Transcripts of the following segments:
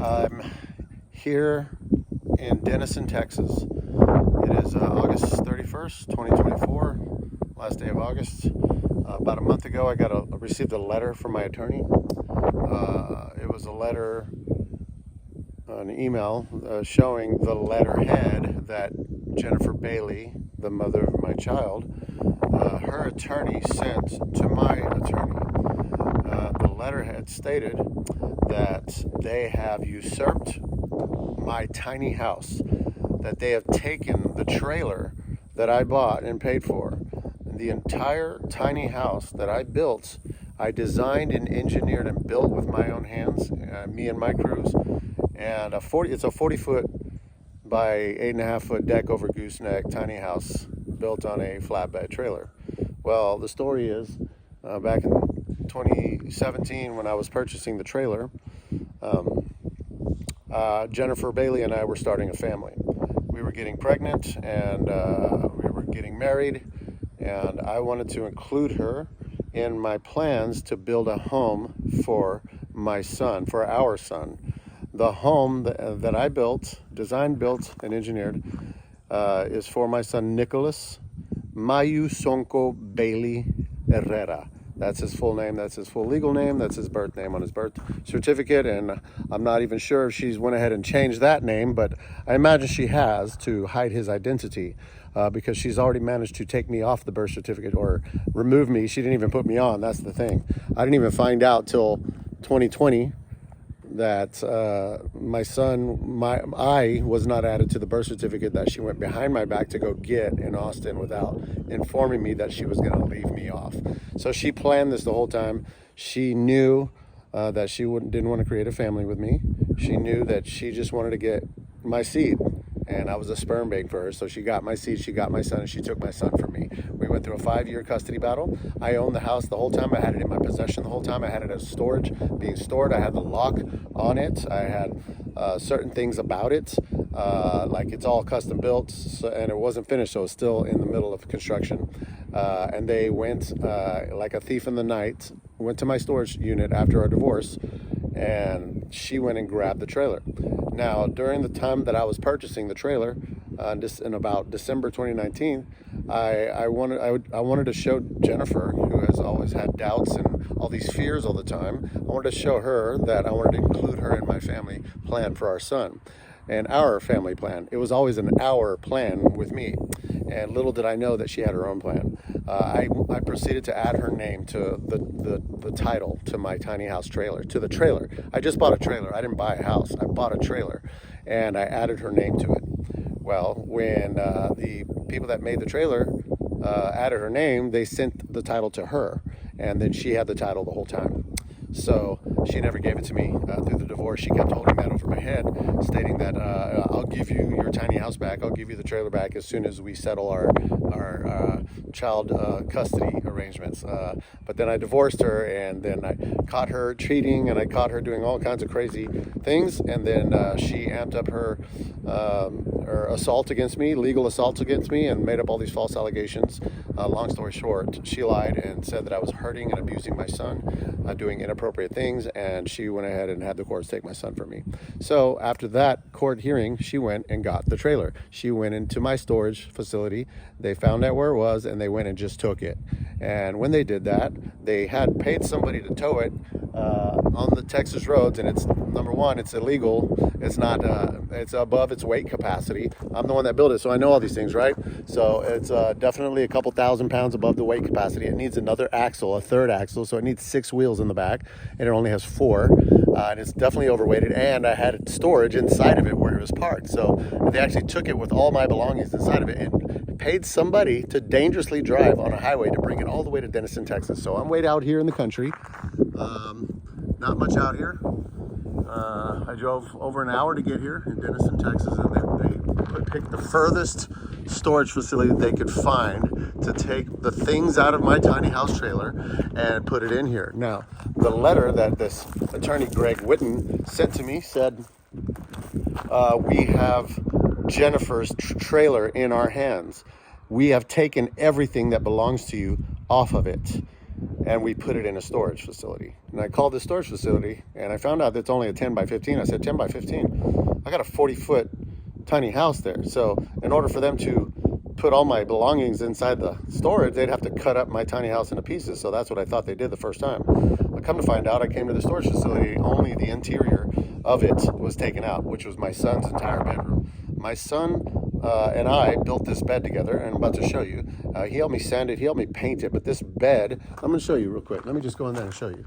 I'm here in Denison, Texas. It is August 31st, 2024, last day of August. About a month ago, I received a letter from my attorney. It was a letter, an email showing the letterhead that Jennifer Bailey, the mother of my child, her attorney sent to my attorney. The letterhead stated that they have usurped my tiny house, that they have taken the trailer that I bought and paid for. The entire tiny house that I built, I designed and engineered and built with my own hands, me and my crews. And it's a 40-foot by 8.5-foot deck over gooseneck tiny house built on a flatbed trailer. Well, the story is, back in 2017 when I was purchasing the trailer, Jennifer Bailey and I were starting a family. We were getting pregnant and we were getting married, and I wanted to include her in my plans to build a home for my son, for our son. The home that I built, designed, built, and engineered is for my son Nicolas, Mayu Bailey Herrera. That's his full name, that's his full legal name, that's his birth name on his birth certificate, and I'm not even sure if she's went ahead and changed that name, but I imagine she has to hide his identity because she's already managed to take me off the birth certificate or remove me. She didn't even put me on, that's the thing. I didn't even find out till 2020 that my son, I was not added to the birth certificate that she went behind my back to go get in Austin without informing me that she was going to leave me off. So she planned this the whole time. She knew that she didn't want to create a family with me. She knew that she just wanted to get my seed, and I was a sperm bank for her. So she got my seed, she got my son, and she took my son from me. We went through a 5-year custody battle. I owned the house the whole time. I had it in my possession the whole time. I had it as storage, being stored. I had the lock on it. I had certain things about it, like it's all custom built, and it wasn't finished, so it's still in the middle of construction. And they went like a thief in the night, went to my storage unit after our divorce, and she went and grabbed the trailer. Now, during the time that I was purchasing the trailer, in about December 2019, I wanted to show Jennifer, who has always had doubts and all these fears all the time, I wanted to show her that I wanted to include her in my family plan for our son and our family plan. It was always an our plan with me, and little did I know that she had her own plan. I proceeded to add her name to the title to my tiny house trailer, to the trailer. I just bought a trailer. I didn't buy a house. I bought a trailer, and I added her name to it. Well, when the people that made the trailer added her name, they sent the title to her, and then she had the title the whole time. So she never gave it to me through the divorce. She kept holding that over my head, stating that I'll give you your tiny house back. I'll give you the trailer back as soon as we settle our child custody arrangements. But then I divorced her, and then I caught her cheating, and I caught her doing all kinds of crazy things. And then she amped up her assault against me, legal assault against me, and made up all these false allegations. Long story short, she lied and said that I was hurting and abusing my son, doing inappropriate things, and she went ahead and had the courts take my son from me. So after that court hearing, she went and got the trailer. She went into my storage facility. They found out where it was, and they went and just took it. And when they did that, they had paid somebody to tow it on the Texas roads, and it's, number one, it's illegal. It's not, it's above its weight capacity. I'm the one that built it, so I know all these things, right? So it's definitely a couple thousand pounds above the weight capacity. It needs another axle, a third axle, so it needs 6 wheels in the back, and it only has 4. And it's definitely overweighted, and I had storage inside of it where it was parked. So they actually took it with all my belongings inside of it and paid somebody to dangerously drive on a highway to bring it all the way to Denison, Texas. So I'm way out here in the country, not much out here. I drove over an hour to get here in Denison, Texas, and they picked the furthest storage facility they could find to take the things out of my tiny house trailer and put it in here. Now, the letter that this attorney, Greg Witten, sent to me said, we have Jennifer's trailer in our hands. We have taken everything that belongs to you off of it. and we put it in a storage facility. And I called the storage facility, and I found out that's only a 10 by 15. I said, 10 by 15? I got a 40-foot tiny house there. So in order for them to put all my belongings inside the storage, they'd have to cut up my tiny house into pieces. So that's what I thought they did the first time. But come to find out, I came to the storage facility, only the interior of it was taken out, which was my son's entire bedroom. My son and I built this bed together, and I'm about to show you. He helped me sand it, he helped me paint it, but this bed, I'm gonna show you real quick. Let me just go in there and show you.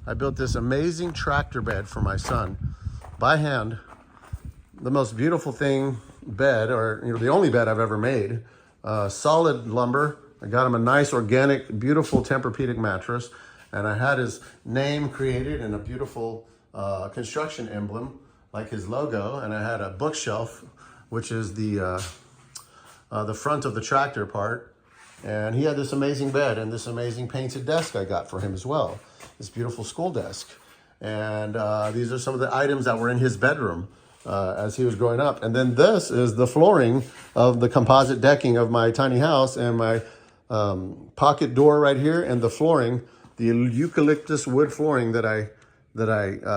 I built this amazing tractor bed for my son by hand. The most beautiful thing bed, or the only bed I've ever made. Solid lumber. I got him a nice organic, beautiful Tempur-Pedic mattress, and I had his name created in a beautiful construction emblem, like his logo, and I had a bookshelf, which is the front of the tractor part, and he had this amazing bed and this amazing painted desk I got for him as well, this beautiful school desk, and these are some of the items that were in his bedroom as he was growing up. And then this is the flooring of the composite decking of my tiny house, and my pocket door right here, and the flooring, the eucalyptus wood flooring that I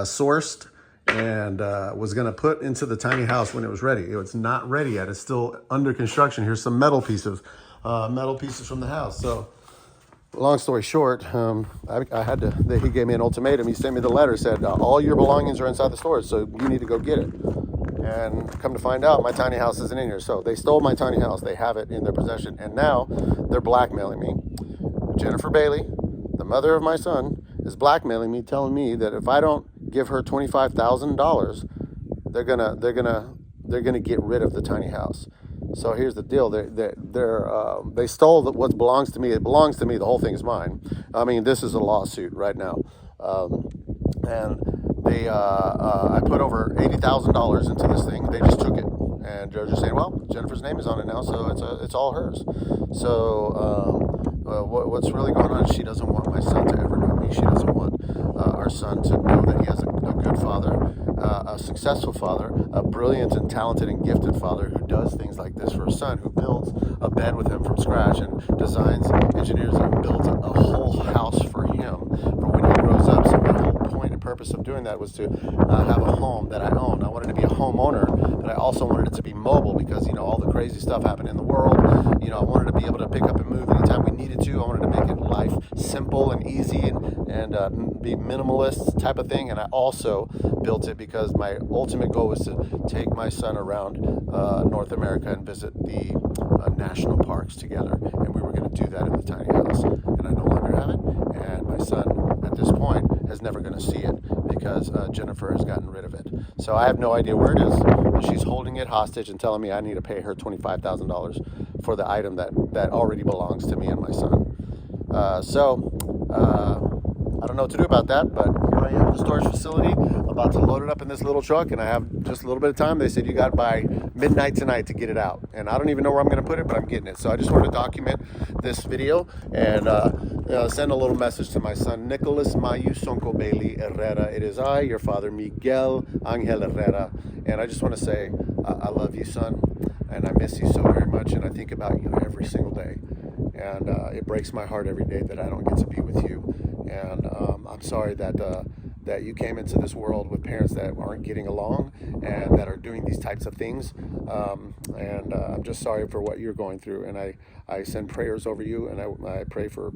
sourced and was going to put into the tiny house when it was ready. It's not ready yet. It's still under construction. Here's some metal pieces from the house. So long story short, he gave me an ultimatum. He sent me the letter, said, all your belongings are inside the storage, so you need to go get it. And come to find out, my tiny house isn't in here. So they stole my tiny house. They have it in their possession. And now they're blackmailing me. Jennifer Bailey, the mother of my son, is blackmailing me, telling me that if I don't give her $25,000, they're gonna get rid of the tiny house. So here's the deal: they stole what belongs to me. It belongs to me. The whole thing is mine. I mean, this is a lawsuit right now, and I put over $80,000 into this thing. They just took it, and they're just saying, well, Jennifer's name is on it now, so it's all hers. So what's really going on is she doesn't want my son to ever know me. She doesn't want our son to know that he has a good father, a successful father, a brilliant and talented and gifted father who does things like this for his son, who builds a bed with him from scratch and designs, engineers, and builds a whole house for him for when he grows up. So my whole point and purpose of doing that was to have a home that I owned. I wanted to be a homeowner, but I also wanted it to be mobile because, all the crazy stuff happened in the world. I wanted to be able to pick up and move anytime we needed to. I wanted to make it life simple and easy and be minimalist type of thing. And I also built it because my ultimate goal was to take my son around North America and visit the national parks together. And we were going to do that in the tiny house. And I no longer have it. And my son, at this point, is never going to see it because Jennifer has gotten rid of it. So I have no idea where it is. But she's holding it hostage and telling me I need to pay her $25,000 for the item that already belongs to me and my son. I don't know what to do about that, but here I am at the storage facility, about to load it up in this little truck, and I have just a little bit of time. They said you got by midnight tonight to get it out, and I don't even know where I'm going to put it, but I'm getting it. So I just wanted to document this video and send a little message to my son, Nicolas Mayu Sonko Bailey Herrera. It is I, your father, Miguel Angel Herrera, and I just want to say I love you, son, and I miss you so very much, and I think about you every single day. And it breaks my heart every day that I don't get to be with you. And I'm sorry that you came into this world with parents that aren't getting along and that are doing these types of things. And I'm just sorry for what you're going through. And I send prayers over you, and I pray for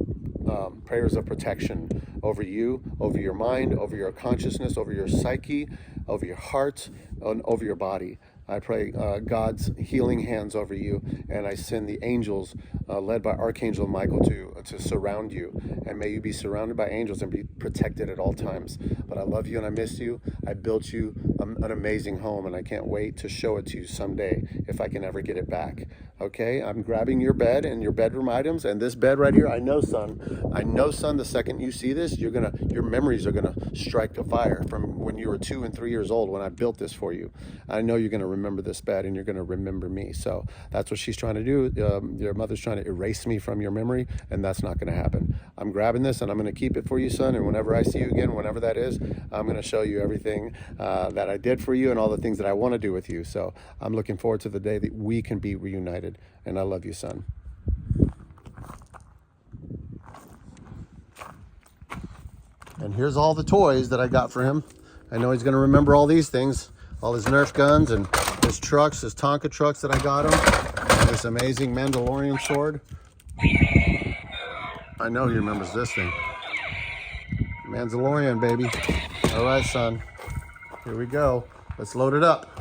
prayers of protection over you, over your mind, over your consciousness, over your psyche, over your heart, and over your body. I pray God's healing hands over you, and I send the angels led by Archangel Michael to surround you. And may you be surrounded by angels and be protected at all times. But I love you and I miss you. I built you an amazing home, and I can't wait to show it to you someday if I can ever get it back. Okay, I'm grabbing your bed and your bedroom items, and this bed right here. I know, son, the second you see this, your memories are gonna strike a fire from when you were 2 and 3 years old when I built this for you. I know you're gonna remember this bed, and you're gonna remember me. So that's what she's trying to do. Your mother's trying to erase me from your memory, and that's not gonna happen. I'm grabbing this, and I'm gonna keep it for you, son. And whenever I see you again, whenever that is, I'm gonna show you everything that I did for you and all the things that I want to do with you. So I'm looking forward to the day that we can be reunited. And I love you, son. here's all the toys that I got for him. I know he's gonna remember all these things, all his Nerf guns and his trucks, his Tonka trucks that I got him. And this amazing Mandalorian sword. I know he remembers this thing. Mandalorian, baby. All right, son. Here we go. Let's load it up.